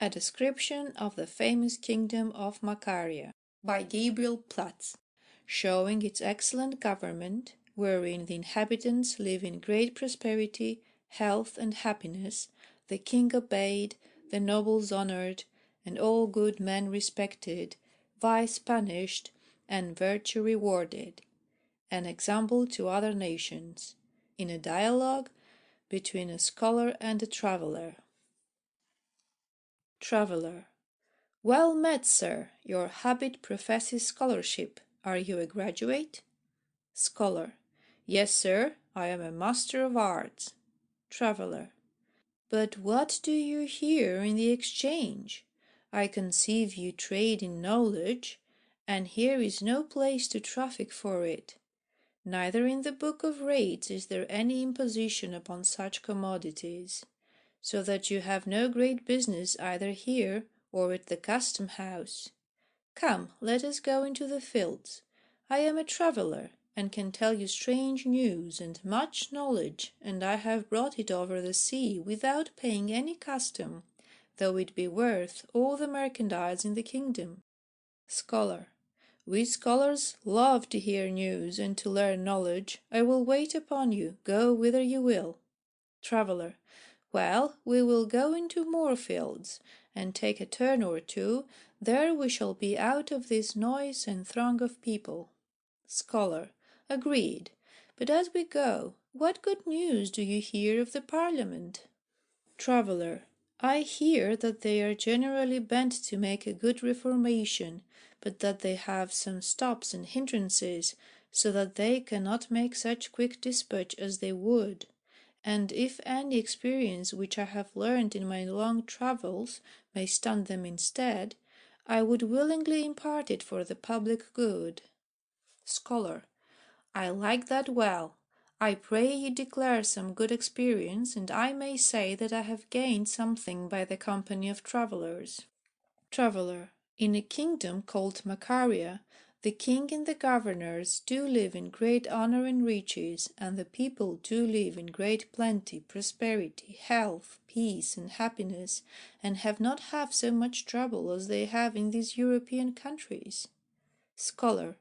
A Description of the Famous Kingdom of Macaria by Gabriel Plattes, showing its excellent government, wherein the inhabitants live in great prosperity, health, and happiness, the king obeyed, the nobles honored, and all good men respected, vice punished, and virtue rewarded. An example to other nations, in a dialogue between a scholar and a traveller. Traveller. Well met, sir. Your habit professes scholarship. Are you a graduate? Scholar. Yes, sir, I am a master of arts. Traveller. But what do you here in the exchange? I conceive you trade in knowledge, and here is no place to traffic for it. Neither in the book of rates is there any imposition upon such commodities, so that you have no great business either here or at the custom house. Come, let us go into the fields. I am a traveller, and can tell you strange news and much knowledge, and I have brought it over the sea without paying any custom, though it be worth all the merchandise in the kingdom. Scholar. We scholars love to hear news and to learn knowledge. I will wait upon you, go whither you will. Traveller. Well, we will go into more fields, and take a turn or two, there we shall be out of this noise and throng of people. Scholar. Agreed. But as we go, what good news do you hear of the Parliament? Traveller. I hear that they are generally bent to make a good reformation, but that they have some stops and hindrances, so that they cannot make such quick dispatch as they would. And if any experience which I have learned in my long travels may stand them instead, I would willingly impart it for the public good. Scholar. I like that well. I pray you declare some good experience, and I may say that I have gained something by the company of travellers. Traveller. In a kingdom called Macaria, the king and the governors do live in great honour and riches, and the people do live in great plenty, prosperity, health, peace, and happiness, and have not half so much trouble as they have in these European countries. Scholar.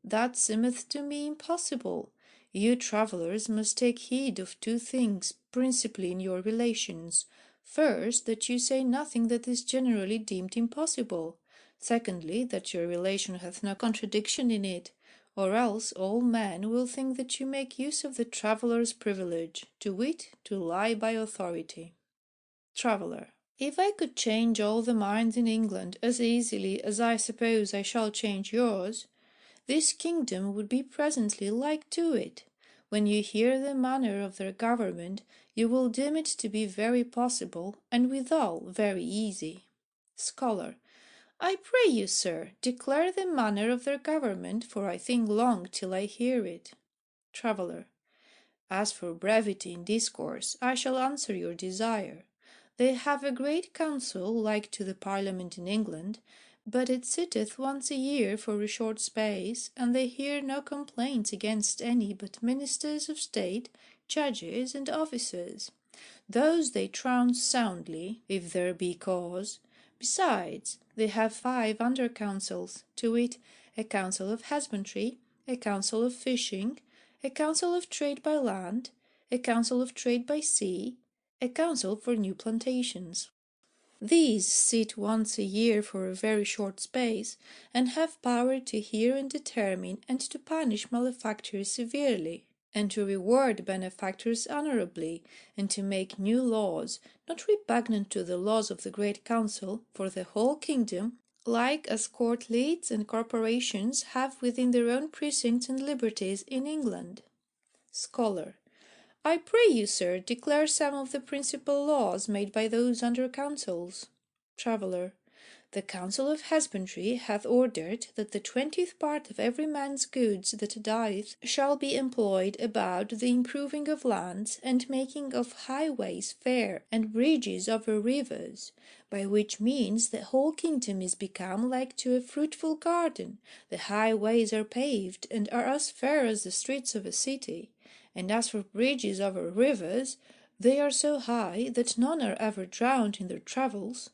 That seemeth to me impossible. You travellers must take heed of two things, principally in your relations. First, that you say nothing that is generally deemed impossible. Secondly, that your relation hath no contradiction in it, or else all men will think that you make use of the traveller's privilege, to wit, to lie by authority. Traveller. If I could change all the minds in England as easily as I suppose I shall change yours, this kingdom would be presently like to it. When you hear the manner of their government, you will deem it to be very possible, and withal very easy. Scholar. I pray you, sir, declare the manner of their government, for I think long till I hear it. Traveller. As for brevity in discourse, I shall answer your desire. They have a great council, like to the Parliament in England, but it sitteth once a year for a short space, and they hear no complaints against any but ministers of state, judges, and officers. Those they trounce soundly, if there be cause. Besides, they have 5 under councils, to wit, a council of husbandry, a council of fishing, a council of trade by land, a council of trade by sea, a council for new plantations. These sit once a year for a very short space, and have power to hear and determine, and to punish malefactors severely, and to reward benefactors honourably, and to make new laws, not repugnant to the laws of the Great Council, for the whole kingdom, like as court leets and corporations have within their own precincts and liberties in England. Scholar. I pray you, sir, declare some of the principal laws made by those under councils. Traveller. The council of husbandry hath ordered that the 20th part of every man's goods that dieth shall be employed about the improving of lands, and making of highways fair, and bridges over rivers, by which means the whole kingdom is become like to a fruitful garden. The highways are paved, and are as fair as the streets of a city. And as for bridges over rivers, they are so high that none are ever drowned in their travels.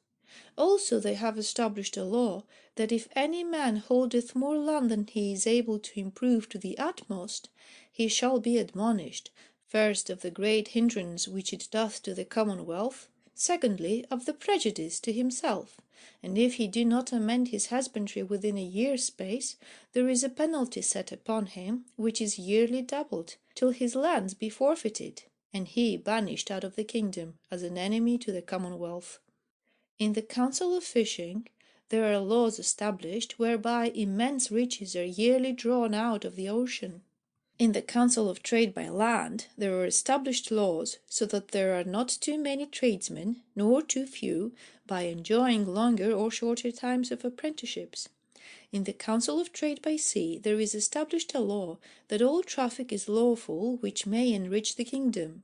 Also they have established a law, that if any man holdeth more land than he is able to improve to the utmost, he shall be admonished, first of the great hindrance which it doth to the commonwealth, secondly of the prejudice to himself, and if he do not amend his husbandry within a year's space, there is a penalty set upon him, which is yearly doubled, till his lands be forfeited, and he banished out of the kingdom as an enemy to the commonwealth. In the council of fishing, there are laws established whereby immense riches are yearly drawn out of the ocean. In the council of trade by land, there are established laws, so that there are not too many tradesmen, nor too few, by enjoying longer or shorter times of apprenticeships. In the council of trade by sea, there is established a law, that all traffic is lawful which may enrich the kingdom.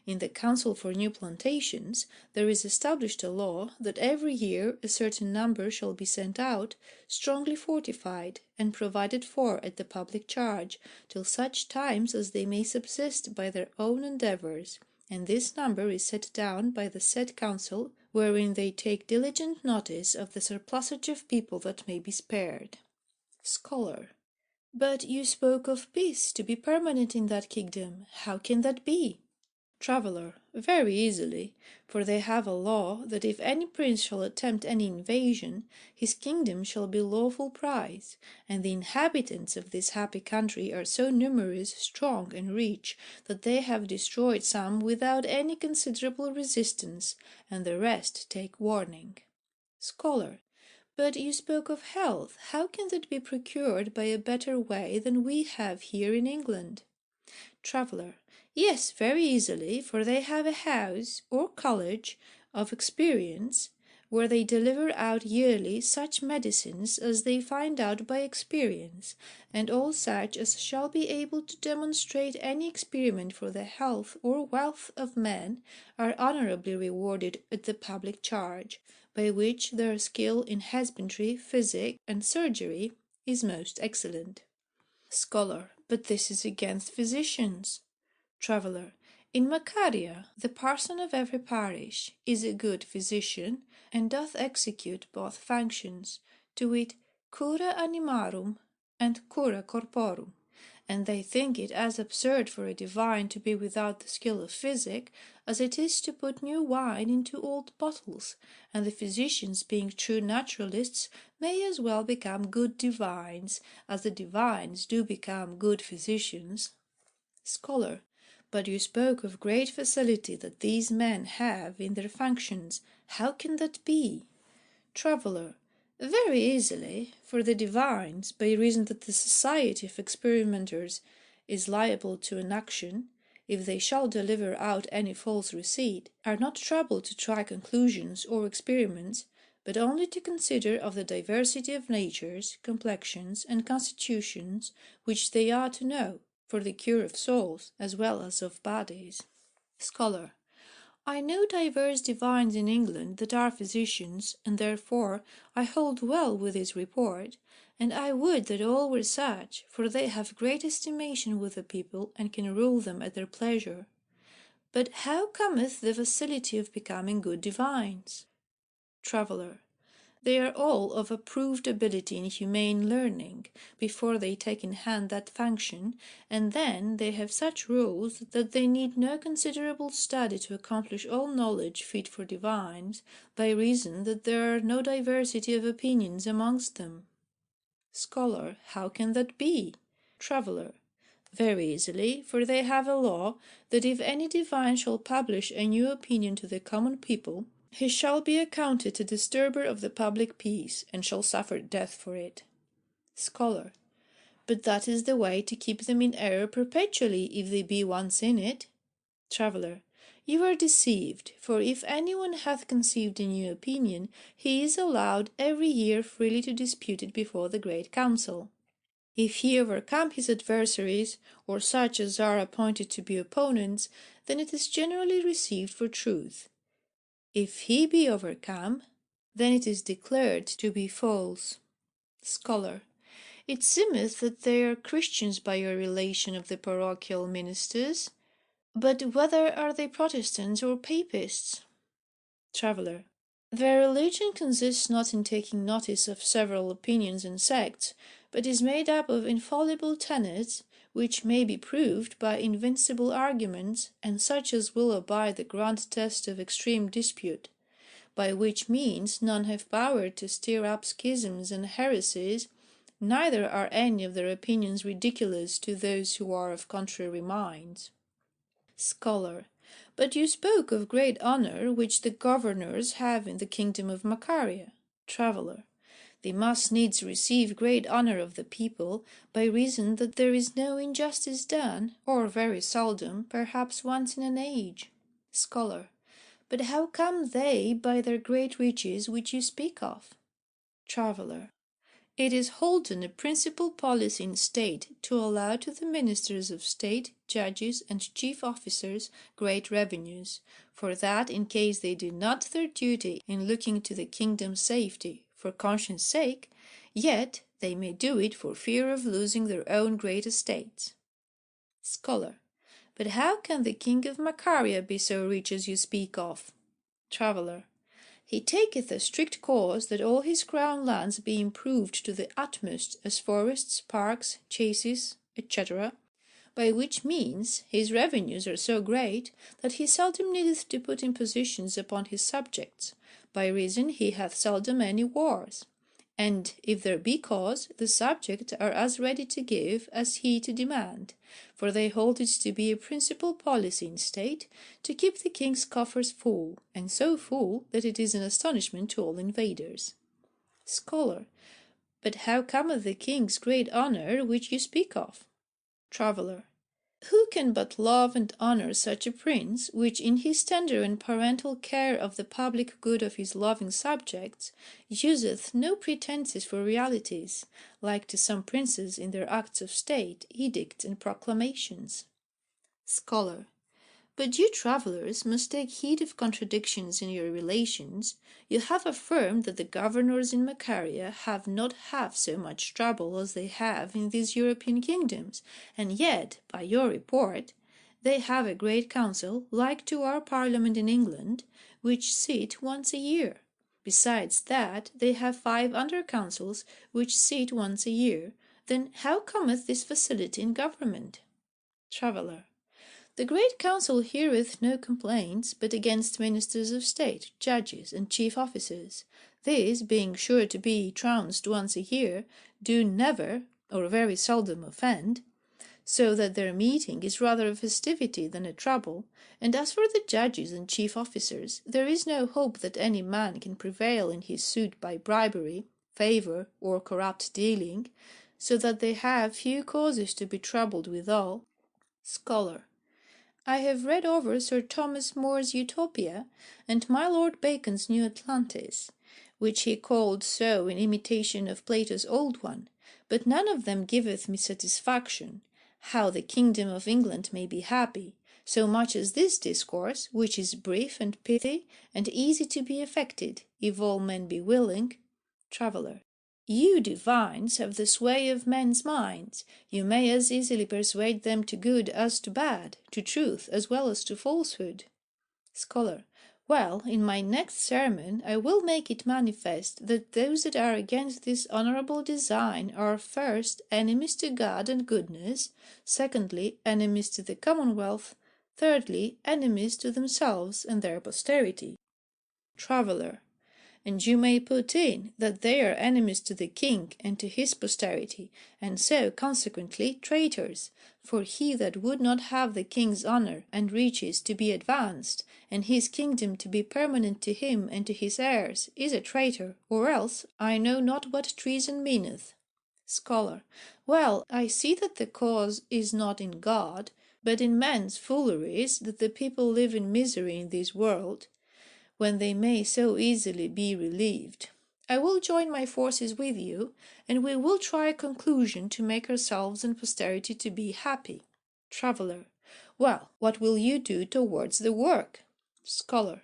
In the council for new plantations, there is established a law, that every year a certain number shall be sent out, strongly fortified, and provided for at the public charge, till such times as they may subsist by their own endeavours, and this number is set down by the said council, wherein they take diligent notice of the surplusage of people that may be spared. Scholar. But you spoke of peace to be permanent in that kingdom. How can that be? Traveller. Very easily, for they have a law, that if any prince shall attempt any invasion, his kingdom shall be lawful prize, and the inhabitants of this happy country are so numerous, strong, and rich, that they have destroyed some without any considerable resistance, and the rest take warning. Scholar. But you spoke of health. How can that be procured by a better way than we have here in England? Traveller. Yes, very easily, for they have a house, or college, of experience, where they deliver out yearly such medicines as they find out by experience, and all such as shall be able to demonstrate any experiment for the health or wealth of men are honourably rewarded at the public charge, by which their skill in husbandry, physic, and surgery is most excellent. Scholar. But this is against physicians. Traveller. In Macaria, the parson of every parish is a good physician, and doth execute both functions, to wit, cura animarum and cura corporum, and they think it as absurd for a divine to be without the skill of physic, as it is to put new wine into old bottles, and the physicians, being true naturalists, may as well become good divines, as the divines do become good physicians. Scholar. But you spoke of great facility that these men have in their functions. How can that be? Traveller. Very easily, for the divines, by reason that the society of experimenters is liable to an action, if they shall deliver out any false receipt, are not troubled to try conclusions or experiments, but only to consider of the diversity of natures, complexions, and constitutions, which they are to know, for the cure of souls as well as of bodies. Scholar. I know divers divines in England that are physicians, and therefore I hold well with his report, and I would that all were such, for they have great estimation with the people, and can rule them at their pleasure. But how cometh the facility of becoming good divines? Traveller. They are all of approved ability in humane learning, before they take in hand that function, and then they have such rules that they need no considerable study to accomplish all knowledge fit for divines, by reason that there are no diversity of opinions amongst them. Scholar. How can that be? Traveller. Very easily, for they have a law, that if any divine shall publish a new opinion to the common people, he shall be accounted a disturber of the public peace, and shall suffer death for it. Scholar. But that is the way to keep them in error perpetually, if they be once in it. Traveller. You are deceived, for if any one hath conceived a new opinion, he is allowed every year freely to dispute it before the great council. If he overcome his adversaries, or such as are appointed to be opponents, then it is generally received for truth. If he be overcome, then it is declared to be false. Scholar. It seemeth that they are Christians by your relation of the parochial ministers, but whether are they Protestants or Papists? Traveller. Their religion consists not in taking notice of several opinions and sects, but is made up of infallible tenets, which may be proved by invincible arguments, and such as will abide the grand test of extreme dispute, by which means none have power to stir up schisms and heresies, neither are any of their opinions ridiculous to those who are of contrary minds. Scholar. But you spoke of great honour which the governors have in the kingdom of Macaria. Traveller. They must needs receive great honour of the people, by reason that there is no injustice done, or very seldom, perhaps once in an age. Scholar. But how come they by their great riches which you speak of? Traveller. It is holden a principal policy in state to allow to the ministers of state, judges, and chief officers great revenues, for that in case they do not their duty in looking to the kingdom's safety for conscience sake, yet they may do it for fear of losing their own great estates. Scholar. But how can the king of Macaria be so rich as you speak of? Traveller. He taketh a strict course that all his crown lands be improved to the utmost as forests, parks, chases, etc., by which means his revenues are so great that he seldom needeth to put impositions upon his subjects, by reason he hath seldom any wars. And if there be cause, the subjects are as ready to give as he to demand, for they hold it to be a principal policy in state to keep the king's coffers full, and so full that it is an astonishment to all invaders. Scholar. But how cometh the king's great honour which you speak of? Traveller. Who can but love and honour such a prince, which in his tender and parental care of the public good of his loving subjects, useth no pretences for realities, like to some princes in their acts of state, edicts, and proclamations? Scholar. But you travellers must take heed of contradictions in your relations. You have affirmed that the governors in Macaria have not half so much trouble as they have in these European kingdoms, and yet, by your report, they have a great council, like to our parliament in England, which sit once a year. Besides that, they have 5 under councils, which sit once a year. Then how cometh this facility in government? Traveller. The Great Council heareth no complaints but against ministers of state, judges, and chief officers. These, being sure to be trounced once a year, do never, or very seldom offend, so that their meeting is rather a festivity than a trouble, and as for the judges and chief officers, there is no hope that any man can prevail in his suit by bribery, favour, or corrupt dealing, so that they have few causes to be troubled withal. Scholar. I have read over Sir Thomas More's Utopia, and my Lord Bacon's New Atlantis, which he called so in imitation of Plato's old one, but none of them giveth me satisfaction, how the kingdom of England may be happy, so much as this discourse, which is brief and pithy, and easy to be effected, if all men be willing. Traveller. You divines have the sway of men's minds. You may as easily persuade them to good as to bad, to truth as well as to falsehood. Scholar. Well, in my next sermon I will make it manifest that those that are against this honourable design are, first, enemies to God and goodness, secondly, enemies to the commonwealth, thirdly, enemies to themselves and their posterity. Traveller. And you may put in that they are enemies to the king and to his posterity, and so consequently traitors, for he that would not have the king's honour and riches to be advanced, and his kingdom to be permanent to him and to his heirs, is a traitor, or else I know not what treason meaneth. Scholar. Well, I see that the cause is not in God, but in men's fooleries that the people live in misery in this world, when they may so easily be relieved. I will join my forces with you, and we will try a conclusion to make ourselves and posterity to be happy. Traveller. Well, what will you do towards the work? Scholar.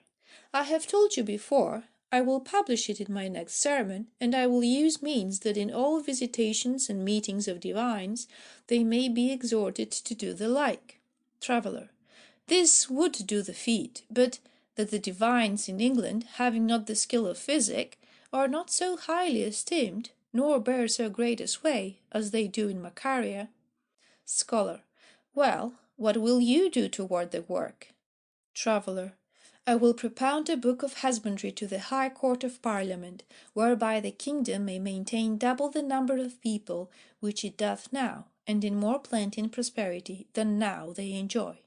I have told you before, I will publish it in my next sermon, and I will use means that in all visitations and meetings of divines they may be exhorted to do the like. Traveller. This would do the feat, but that the divines in England, having not the skill of physic, are not so highly esteemed, nor bear so great a sway, as they do in Macaria. Scholar. Well, what will you do toward the work? Traveller. I will propound a book of husbandry to the High Court of Parliament, whereby the kingdom may maintain double the number of people which it doth now, and in more plenty and prosperity than now they enjoy.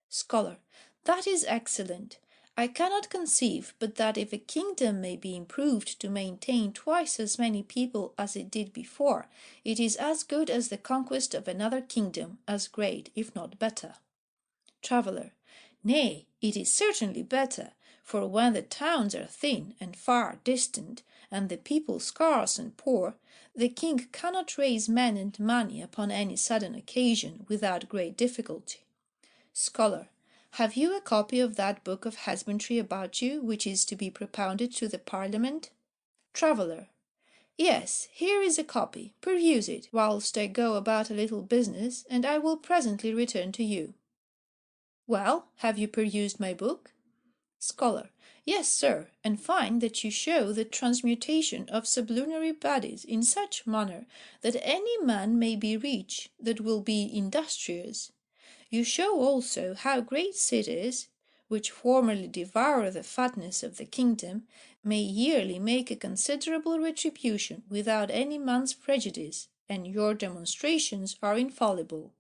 Scholar. That is excellent. I cannot conceive but that if a kingdom may be improved to maintain twice as many people as it did before, it is as good as the conquest of another kingdom, as great, if not better. Traveller. Nay, it is certainly better, for when the towns are thin and far distant, and the people scarce and poor, the king cannot raise men and money upon any sudden occasion without great difficulty. Scholar. Have you a copy of that book of husbandry about you, which is to be propounded to the Parliament? Traveller. Yes, here is a copy. Peruse it, whilst I go about a little business, and I will presently return to you. Well, have you perused my book? Scholar. Yes, sir, and find that you show the transmutation of sublunary bodies in such manner that any man may be rich that will be industrious. You show also how great cities, which formerly devour the fatness of the kingdom, may yearly make a considerable retribution without any man's prejudice, and your demonstrations are infallible.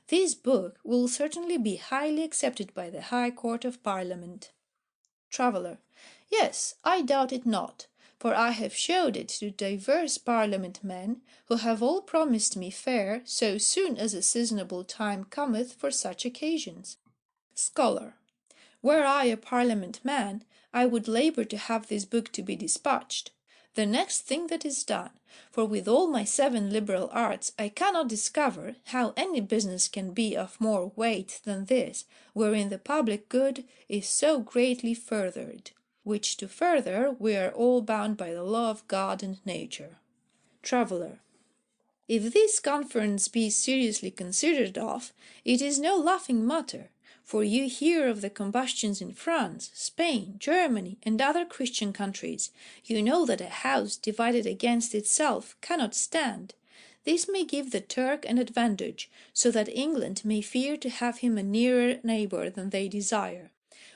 This book will certainly be highly accepted by the High Court of Parliament. Traveller. Yes, I doubt it not, for I have showed it to divers Parliament men, who have all promised me fair so soon as a seasonable time cometh for such occasions. Scholar. Were I a Parliament man, I would labour to have this book to be dispatched. The next thing that is done, for with all my 7 liberal arts I cannot discover how any business can be of more weight than this, wherein the public good is so greatly furthered, which to further we are all bound by the law of God and nature. Traveller. If this conference be seriously considered of, it is no laughing matter, for you hear of the combustions in France, Spain, Germany, and other Christian countries. You know that a house divided against itself cannot stand. This may give the Turk an advantage, so that England may fear to have him a nearer neighbour than they desire.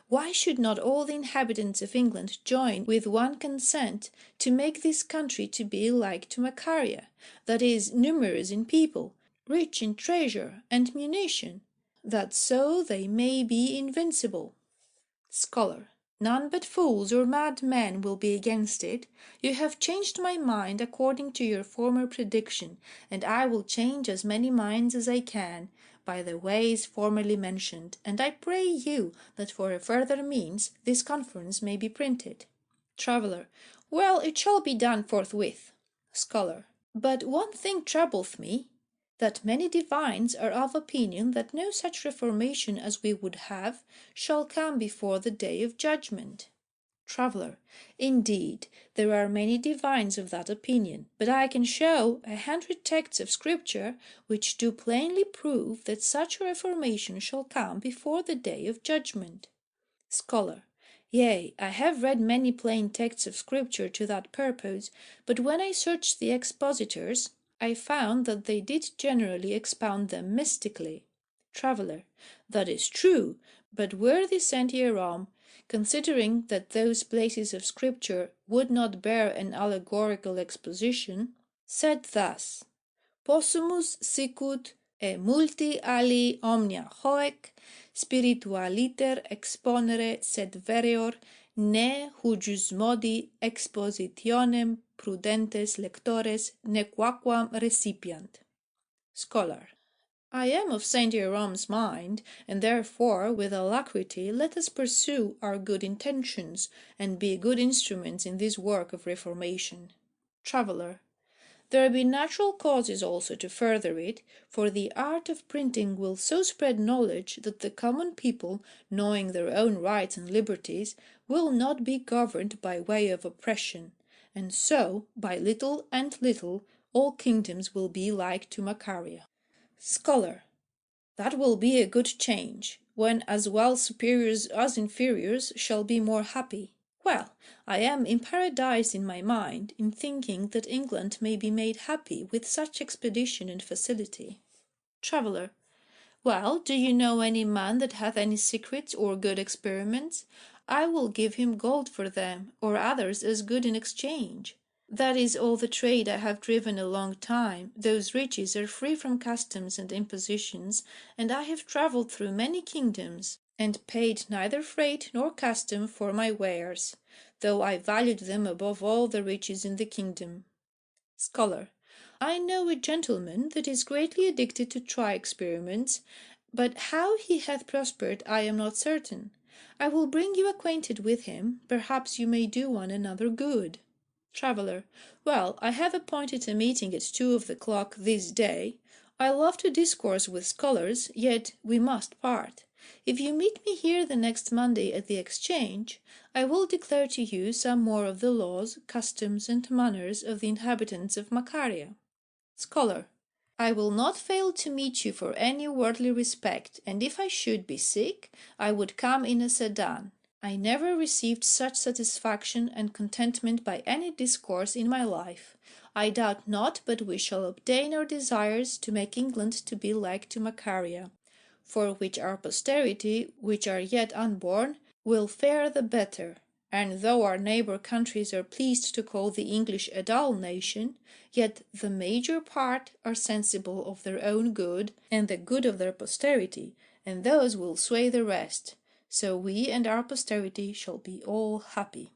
Why should not all the inhabitants of England join with one consent to make this country to be like to Macaria, that is, numerous in people, rich in treasure and munition, that so they may be invincible? Scholar. None but fools or mad men will be against it. You have changed my mind according to your former prediction, and I will change as many minds as I can, by the ways formerly mentioned, and I pray you that for a further means this conference may be printed. Traveller. Well, it shall be done forthwith. Scholar. But one thing troubleth me, that many divines are of opinion that no such reformation as we would have shall come before the day of judgment. Traveller. Indeed, there are many divines of that opinion, but I can show 100 texts of Scripture which do plainly prove that such a reformation shall come before the day of judgment. Scholar. Yea, I have read many plain texts of Scripture to that purpose, but when I searched the expositors, I found that they did generally expound them mystically. Traveller. That is true, but worthy Saint Jerome, considering that those places of Scripture would not bear an allegorical exposition, said thus: Possumus sicut e multi alii omnia hoec spiritualiter exponere, sed vereor ne hujus modi expositionem prudentes lectores nequaquam recipiant. Scholar. I am of Saint Jerome's mind, and therefore with alacrity let us pursue our good intentions, and be good instruments in this work of reformation. Traveller. There be natural causes also to further it, for the art of printing will so spread knowledge that the common people, knowing their own rights and liberties, will not be governed by way of oppression, and so, by little and little, all kingdoms will be like to Macaria. Scholar. That will be a good change. when as well superiors as inferiors shall be more happy. Well, I am in paradise in my mind, in thinking that England may be made happy with such expedition and facility. Traveller. Well, do you know any man that hath any secrets or good experiments? I will give him gold for them, or others as good in exchange. That is all the trade I have driven a long time. Those riches are free from customs and impositions, and I have travelled through many kingdoms, and paid neither freight nor custom for my wares, though I valued them above all the riches in the kingdom. Scholar. I know a gentleman that is greatly addicted to try experiments, but how he hath prospered I am not certain. I will bring you acquainted with him, perhaps you may do one another good. Traveller. Well, I have appointed a meeting at 2 of the clock this day. I love to discourse with scholars, yet we must part. If you meet me here the next Monday at the Exchange, I will declare to you some more of the laws, customs, and manners of the inhabitants of Macaria. Scholar. I will not fail to meet you for any worldly respect, and if I should be sick, I would come in a sedan. I never received such satisfaction and contentment by any discourse in my life. I doubt not but we shall obtain our desires to make England to be like to Macaria, for which our posterity, which are yet unborn, will fare the better. And though our neighbour countries are pleased to call the English a dull nation, yet the major part are sensible of their own good, and the good of their posterity, and those will sway the rest. So we and our posterity shall be all happy.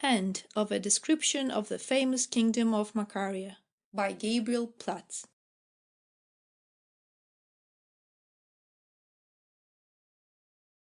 End of a description of the famous kingdom of Macaria by Gabriel Plattes.